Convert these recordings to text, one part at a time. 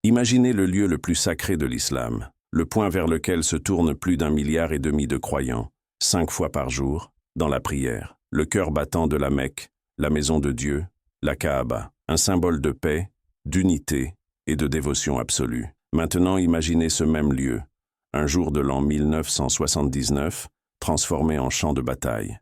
Imaginez le lieu le plus sacré de l'islam, le point vers lequel se tournent plus d'1,5 milliard de croyants, 5 fois par jour, dans la prière, le cœur battant de la Mecque, la maison de Dieu, la Kaaba, un symbole de paix, d'unité et de dévotion absolue. Maintenant imaginez ce même lieu, un jour de l'an 1979, transformé en champ de bataille.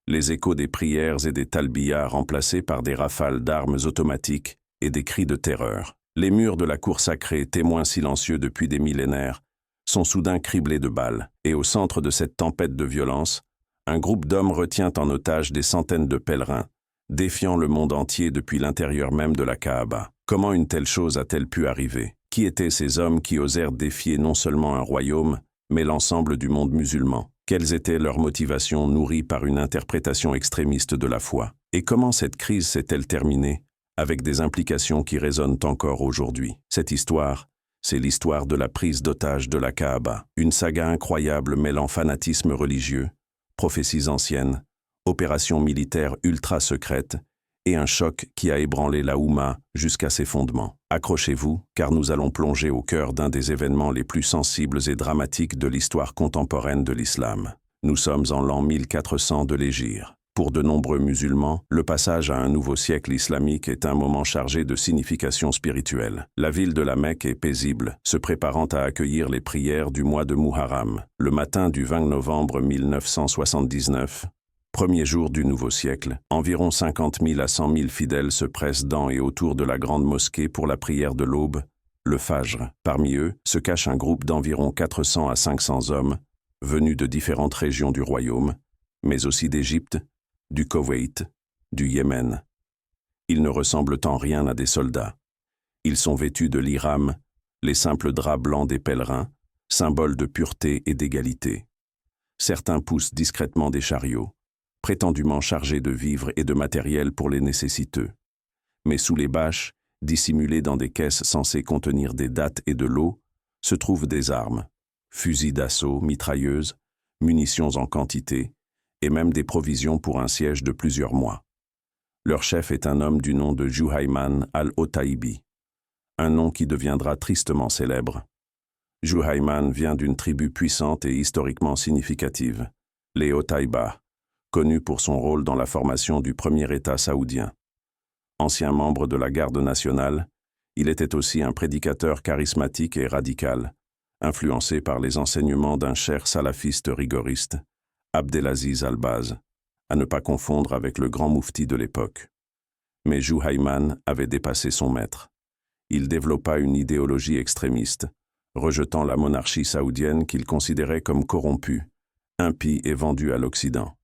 Les échos des prières et des talbiyas remplacés par des rafales d'armes automatiques et des cris de terreur. Les murs de la cour sacrée, témoins silencieux depuis des millénaires, sont soudain criblés de balles, et au centre de cette tempête de violence, un groupe d'hommes retient en otage des centaines de pèlerins, défiant le monde entier depuis l'intérieur même de la Kaaba. Comment une telle chose a-t-elle pu arriver? Qui étaient ces hommes qui osèrent défier non seulement un royaume, mais l'ensemble du monde musulman? Quelles étaient leurs motivations nourries par une interprétation extrémiste de la foi? Et comment cette crise s'est-elle terminée, avec des implications qui résonnent encore aujourd'hui? Cette histoire, c'est l'histoire de la prise d'otage de la Kaaba, une saga incroyable mêlant fanatisme religieux, prophéties anciennes, opérations militaires ultra secrètes et un choc qui a ébranlé la Oumma jusqu'à ses fondements. Accrochez-vous, car nous allons plonger au cœur d'un des événements les plus sensibles et dramatiques de l'histoire contemporaine de l'islam. Nous sommes en l'an 1400 de l'Hégire. Pour de nombreux musulmans, le passage à un nouveau siècle islamique est un moment chargé de signification spirituelle. La ville de la Mecque est paisible, se préparant à accueillir les prières du mois de Muharram. Le matin du 20 novembre 1979, premier jour du nouveau siècle, environ 50 000 à 100 000 fidèles se pressent dans et autour de la grande mosquée pour la prière de l'aube, le Fajr. Parmi eux se cache un groupe d'environ 400 à 500 hommes, venus de différentes régions du royaume, mais aussi d'Égypte, du Koweït, du Yémen. Ils ne ressemblent en rien à des soldats. Ils sont vêtus de l'ihram, les simples draps blancs des pèlerins, symbole de pureté et d'égalité. Certains poussent discrètement des chariots, prétendument chargés de vivres et de matériel pour les nécessiteux. Mais sous les bâches, dissimulées dans des caisses censées contenir des dattes et de l'eau, se trouvent des armes, fusils d'assaut, mitrailleuses, munitions en quantité, et même des provisions pour un siège de plusieurs mois. Leur chef est un homme du nom de Juhayman al-Otaibi, un nom qui deviendra tristement célèbre. Juhayman vient d'une tribu puissante et historiquement significative, les Otaïba, connu pour son rôle dans la formation du premier État saoudien. Ancien membre de la garde nationale, il était aussi un prédicateur charismatique et radical, influencé par les enseignements d'un cheikh salafiste rigoriste, Abdelaziz al-Baz, à ne pas confondre avec le grand moufti de l'époque. Mais Juhayman avait dépassé son maître. Il développa une idéologie extrémiste, rejetant la monarchie saoudienne qu'il considérait comme corrompue, impie et vendue à l'Occident.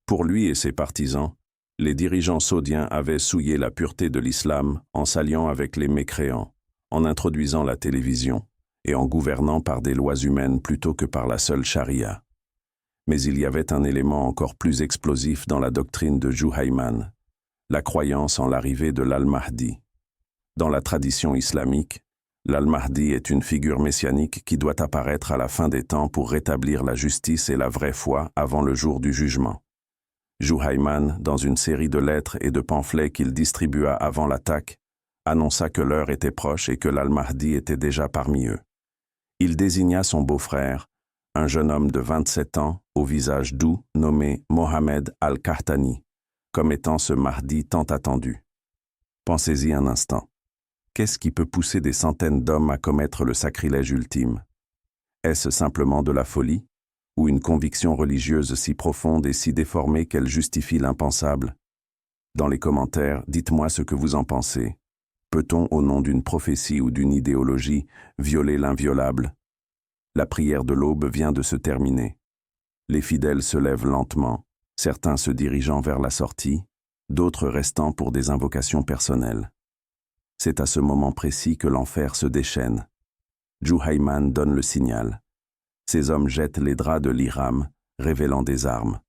Pour lui et ses partisans, les dirigeants saoudiens avaient souillé la pureté de l'islam en s'alliant avec les mécréants, en introduisant la télévision et en gouvernant par des lois humaines plutôt que par la seule charia. Mais il y avait un élément encore plus explosif dans la doctrine de Juhayman, la croyance en l'arrivée de l'Al-Mahdi. Dans la tradition islamique, l'Al-Mahdi est une figure messianique qui doit apparaître à la fin des temps pour rétablir la justice et la vraie foi avant le jour du jugement. Juhayman, dans une série de lettres et de pamphlets qu'il distribua avant l'attaque, annonça que l'heure était proche et que l'Al-Mahdi était déjà parmi eux. Il désigna son beau-frère, un jeune homme de 27 ans, au visage doux, nommé Mohamed al-Qahtani, comme étant ce Mahdi tant attendu. Pensez-y un instant. Qu'est-ce qui peut pousser des centaines d'hommes à commettre le sacrilège ultime? Est-ce simplement de la folie, ou une conviction religieuse si profonde et si déformée qu'elle justifie l'impensable? Dans les commentaires, dites-moi ce que vous en pensez. Peut-on, au nom d'une prophétie ou d'une idéologie, violer l'inviolable? La prière de l'aube vient de se terminer. Les fidèles se lèvent lentement, certains se dirigeant vers la sortie, d'autres restant pour des invocations personnelles. C'est à ce moment précis que l'enfer se déchaîne. Juhayman donne le signal. Ces hommes jettent les draps de l'ihram, révélant des armes.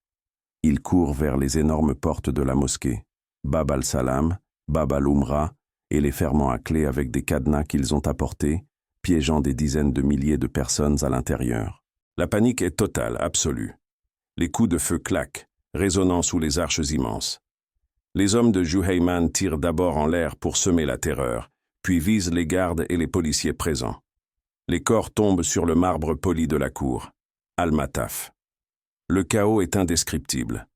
Ils courent vers les énormes portes de la mosquée, Bab al-Salam, Bab al-Umra, et les fermant à clé avec des cadenas qu'ils ont apportés, piégeant des dizaines de milliers de personnes à l'intérieur. La panique est totale, absolue. Les coups de feu claquent, résonnant sous les arches immenses. Les hommes de Juhayman tirent d'abord en l'air pour semer la terreur, puis visent les gardes et les policiers présents. Les corps tombent sur le marbre poli de la cour. Al-Mataf. Le chaos est indescriptible.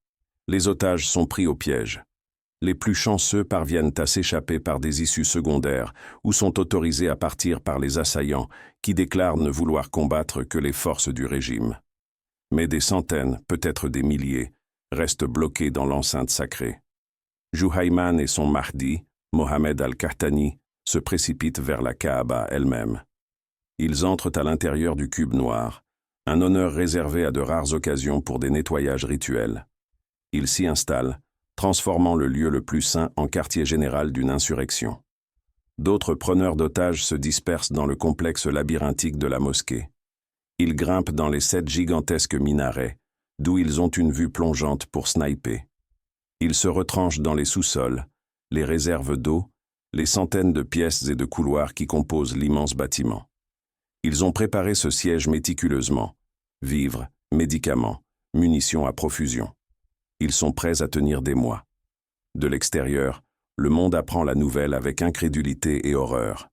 Les otages sont pris au piège. Les plus chanceux parviennent à s'échapper par des issues secondaires ou sont autorisés à partir par les assaillants qui déclarent ne vouloir combattre que les forces du régime. Mais des centaines, peut-être des milliers, restent bloqués dans l'enceinte sacrée. Juhayman et son Mahdi, Mohamed al-Qahtani, se précipitent vers la Kaaba elle-même. Ils entrent à l'intérieur du cube noir, un honneur réservé à de rares occasions pour des nettoyages rituels. Ils s'y installent, transformant le lieu le plus saint en quartier général d'une insurrection. D'autres preneurs d'otages se dispersent dans le complexe labyrinthique de la mosquée. Ils grimpent dans les 7 gigantesques minarets, d'où ils ont une vue plongeante pour sniper. Ils se retranchent dans les sous-sols, les réserves d'eau, les centaines de pièces et de couloirs qui composent l'immense bâtiment. Ils ont préparé ce siège méticuleusement. Vivres, médicaments, munitions à profusion. Ils sont prêts à tenir des mois. De l'extérieur, le monde apprend la nouvelle avec incrédulité et horreur.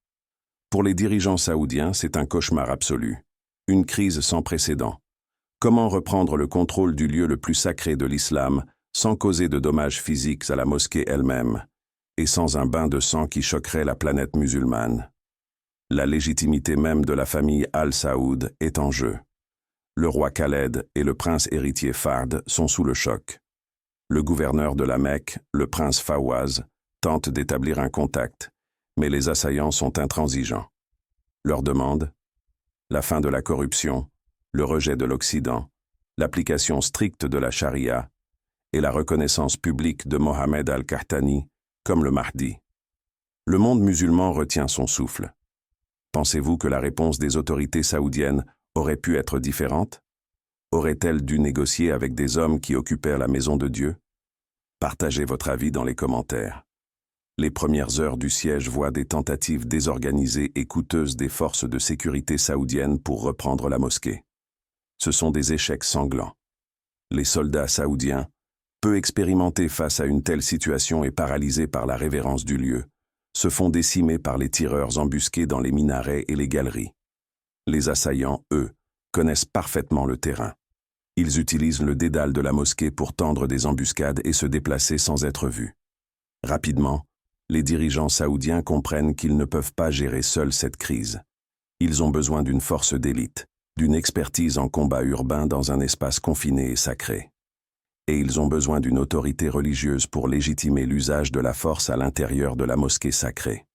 Pour les dirigeants saoudiens, c'est un cauchemar absolu. Une crise sans précédent. Comment reprendre le contrôle du lieu le plus sacré de l'islam sans causer de dommages physiques à la mosquée elle-même, et sans un bain de sang qui choquerait la planète musulmane? La légitimité même de la famille Al-Saoud est en jeu. Le roi Khaled et le prince héritier Fahd sont sous le choc. Le gouverneur de la Mecque, le prince Fawaz, tente d'établir un contact, mais les assaillants sont intransigeants. Leur demande: la fin de la corruption, le rejet de l'Occident, l'application stricte de la charia et la reconnaissance publique de Mohamed al-Qahtani comme le Mahdi. Le monde musulman retient son souffle. Pensez-vous que la réponse des autorités saoudiennes aurait pu être différente? Aurait-elle dû négocier avec des hommes qui occupèrent la maison de Dieu? Partagez votre avis dans les commentaires. Les premières heures du siège voient des tentatives désorganisées et coûteuses des forces de sécurité saoudiennes pour reprendre la mosquée. Ce sont des échecs sanglants. Les soldats saoudiens, peu expérimentés face à une telle situation et paralysés par la révérence du lieu, se font décimer par les tireurs embusqués dans les minarets et les galeries. Les assaillants, eux, connaissent parfaitement le terrain. Ils utilisent le dédale de la mosquée pour tendre des embuscades et se déplacer sans être vus. Rapidement, les dirigeants saoudiens comprennent qu'ils ne peuvent pas gérer seuls cette crise. Ils ont besoin d'une force d'élite, d'une expertise en combat urbain dans un espace confiné et sacré. Et ils ont besoin d'une autorité religieuse pour légitimer l'usage de la force à l'intérieur de la mosquée sacrée.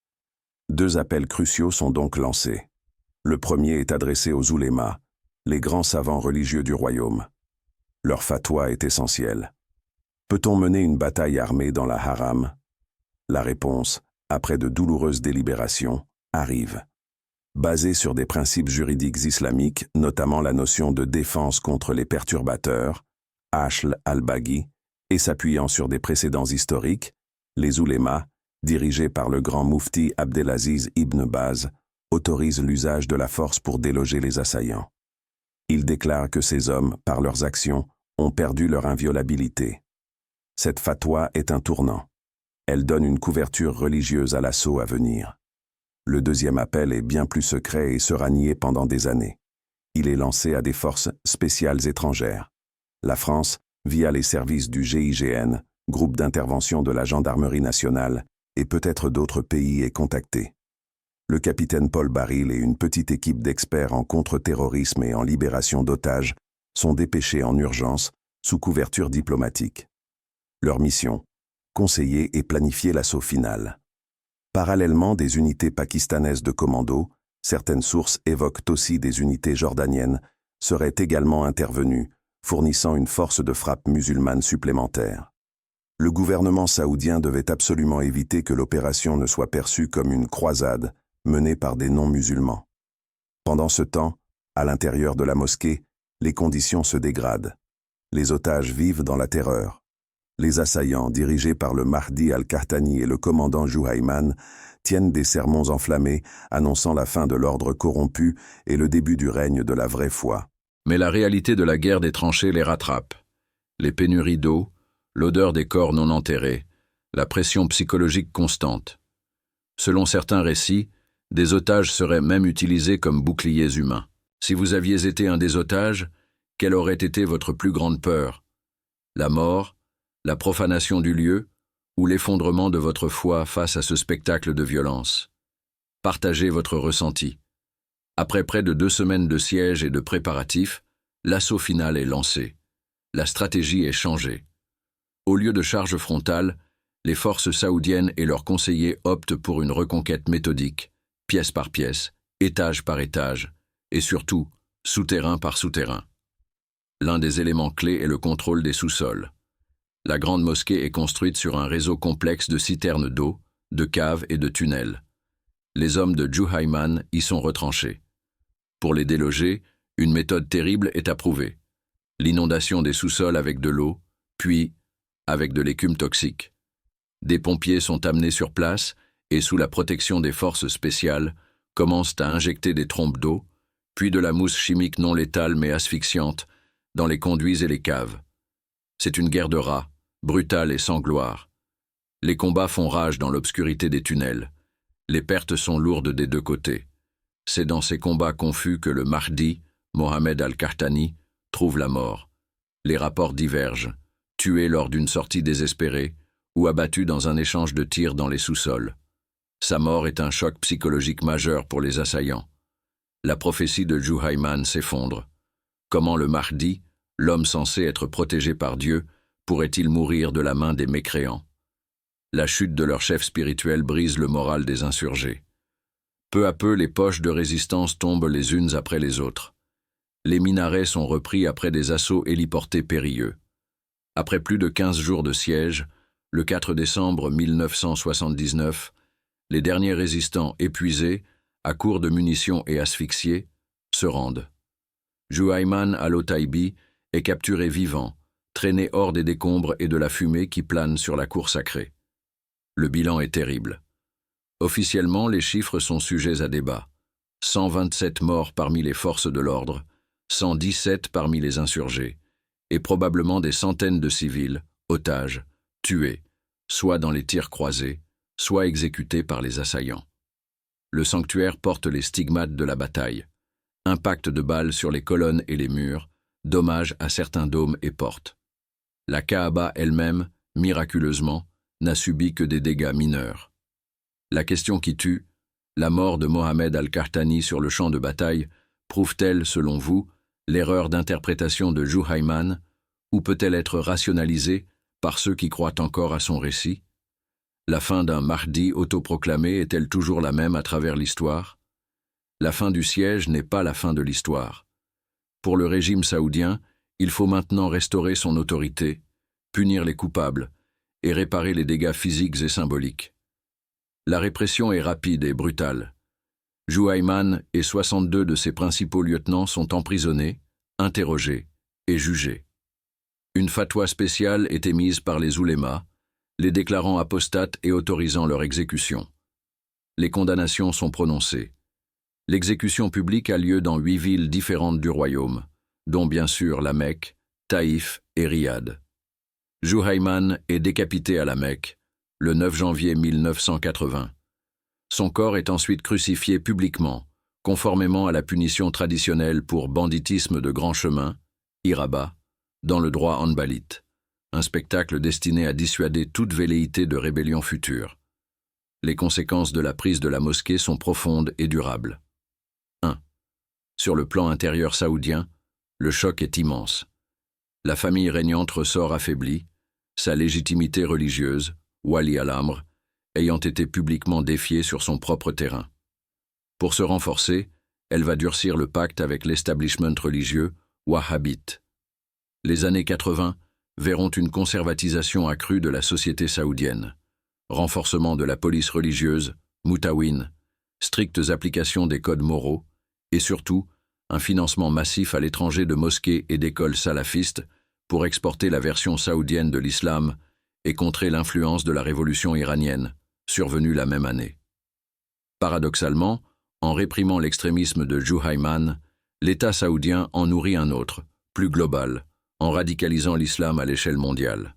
2 appels cruciaux sont donc lancés. Le premier est adressé aux oulémas, les grands savants religieux du royaume. Leur fatwa est essentiel. Peut-on mener une bataille armée dans la haram? La réponse, après de douloureuses délibérations, arrive. Basée sur des principes juridiques islamiques, notamment la notion de défense contre les perturbateurs, Ashl al-Baghi, et s'appuyant sur des précédents historiques, les oulémas, dirigés par le grand moufti Abdelaziz ibn Baz, autorisent l'usage de la force pour déloger les assaillants. Ils déclarent que ces hommes, par leurs actions, ont perdu leur inviolabilité. Cette fatwa est un tournant. Elle donne une couverture religieuse à l'assaut à venir. Le deuxième appel est bien plus secret et sera nié pendant des années. Il est lancé à des forces spéciales étrangères. La France, via les services du GIGN, groupe d'intervention de la Gendarmerie nationale, et peut-être d'autres pays est contactée. Le capitaine Paul Baril et une petite équipe d'experts en contre-terrorisme et en libération d'otages sont dépêchés en urgence, sous couverture diplomatique. Leur mission: conseiller et planifier l'assaut final. Parallèlement, des unités pakistanaises de commando, certaines sources évoquent aussi des unités jordaniennes, seraient également intervenues, fournissant une force de frappe musulmane supplémentaire. Le gouvernement saoudien devait absolument éviter que l'opération ne soit perçue comme une croisade menée par des non-musulmans. Pendant ce temps, à l'intérieur de la mosquée, les conditions se dégradent. Les otages vivent dans la terreur. Les assaillants, dirigés par le Mahdi al-Qahtani et le commandant Juhayman, tiennent des sermons enflammés, annonçant la fin de l'ordre corrompu et le début du règne de la vraie foi. Mais la réalité de la guerre des tranchées les rattrape. Les pénuries d'eau, l'odeur des corps non enterrés, la pression psychologique constante. Selon certains récits, des otages seraient même utilisés comme boucliers humains. Si vous aviez été un des otages, quelle aurait été votre plus grande peur? La mort, la profanation du lieu, ou l'effondrement de votre foi face à ce spectacle de violence? Partagez votre ressenti. Après près de 2 semaines de siège et de préparatifs, l'assaut final est lancé. La stratégie est changée. Au lieu de charge frontale, les forces saoudiennes et leurs conseillers optent pour une reconquête méthodique, pièce par pièce, étage par étage, et surtout, souterrain par souterrain. L'un des éléments clés est le contrôle des sous-sols. La grande mosquée est construite sur un réseau complexe de citernes d'eau, de caves et de tunnels. Les hommes de Juhayman y sont retranchés. Pour les déloger, une méthode terrible est approuvée. L'inondation des sous-sols avec de l'eau, puis avec de l'écume toxique. Des pompiers sont amenés sur place et, sous la protection des forces spéciales, commencent à injecter des trompes d'eau, puis de la mousse chimique non létale mais asphyxiante, dans les conduits et les caves. C'est une guerre de rats, brutale et sans gloire. Les combats font rage dans l'obscurité des tunnels. Les pertes sont lourdes des 2 côtés. C'est dans ces combats confus que le Mahdi, Mohamed al-Qahtani, trouve la mort. Les rapports divergent, tué lors d'une sortie désespérée ou abattu dans un échange de tirs dans les sous-sols. Sa mort est un choc psychologique majeur pour les assaillants. La prophétie de Juhayman s'effondre. Comment le Mahdi, l'homme censé être protégé par Dieu, pourrait-il mourir de la main des mécréants? La chute de leur chef spirituel brise le moral des insurgés. Peu à peu, les poches de résistance tombent les unes après les autres. Les minarets sont repris après des assauts héliportés périlleux. Après plus de 15 jours de siège, le 4 décembre 1979, les derniers résistants épuisés, à court de munitions et asphyxiés, se rendent. Juhayman al-Otaibi est capturé vivant, traîné hors des décombres et de la fumée qui plane sur la cour sacrée. Le bilan est terrible. Officiellement, les chiffres sont sujets à débat. 127 morts parmi les forces de l'ordre, 117 parmi les insurgés, et probablement des centaines de civils, otages, tués, soit dans les tirs croisés, soit exécutés par les assaillants. Le sanctuaire porte les stigmates de la bataille. Impact de balles sur les colonnes et les murs, dommages à certains dômes et portes. La Kaaba elle-même, miraculeusement, n'a subi que des dégâts mineurs. La question qui tue, la mort de Mohamed al-Qahtani sur le champ de bataille, prouve-t-elle, selon vous, l'erreur d'interprétation de Juhayman, ou peut-elle être rationalisée par ceux qui croient encore à son récit? La fin d'un Mahdi autoproclamé est-elle toujours la même à travers l'histoire? La fin du siège n'est pas la fin de l'histoire. Pour le régime saoudien, il faut maintenant restaurer son autorité, punir les coupables et réparer les dégâts physiques et symboliques. La répression est rapide et brutale. Juhayman et 62 de ses principaux lieutenants sont emprisonnés, interrogés et jugés. Une fatwa spéciale est émise par les oulémas, les déclarant apostates et autorisant leur exécution. Les condamnations sont prononcées. L'exécution publique a lieu dans 8 villes différentes du royaume, dont bien sûr la Mecque, Taïf et Riyad. Juhayman est décapité à la Mecque, le 9 janvier 1980. Son corps est ensuite crucifié publiquement, conformément à la punition traditionnelle pour banditisme de grand chemin, Iraba, dans le droit hanbalite, un spectacle destiné à dissuader toute velléité de rébellion future. Les conséquences de la prise de la mosquée sont profondes et durables. 1. Sur le plan intérieur saoudien, le choc est immense. La famille régnante ressort affaiblie, sa légitimité religieuse, Wali al-Amr, ayant été publiquement défiée sur son propre terrain. Pour se renforcer, elle va durcir le pacte avec l'establishment religieux wahhabite. Les années 80 verront une conservatisation accrue de la société saoudienne, renforcement de la police religieuse, Moutawin, strictes applications des codes moraux, et surtout, un financement massif à l'étranger de mosquées et d'écoles salafistes pour exporter la version saoudienne de l'islam et contrer l'influence de la révolution iranienne, survenue la même année. Paradoxalement, en réprimant l'extrémisme de Juhayman, l'État saoudien en nourrit un autre, plus global, en radicalisant l'islam à l'échelle mondiale.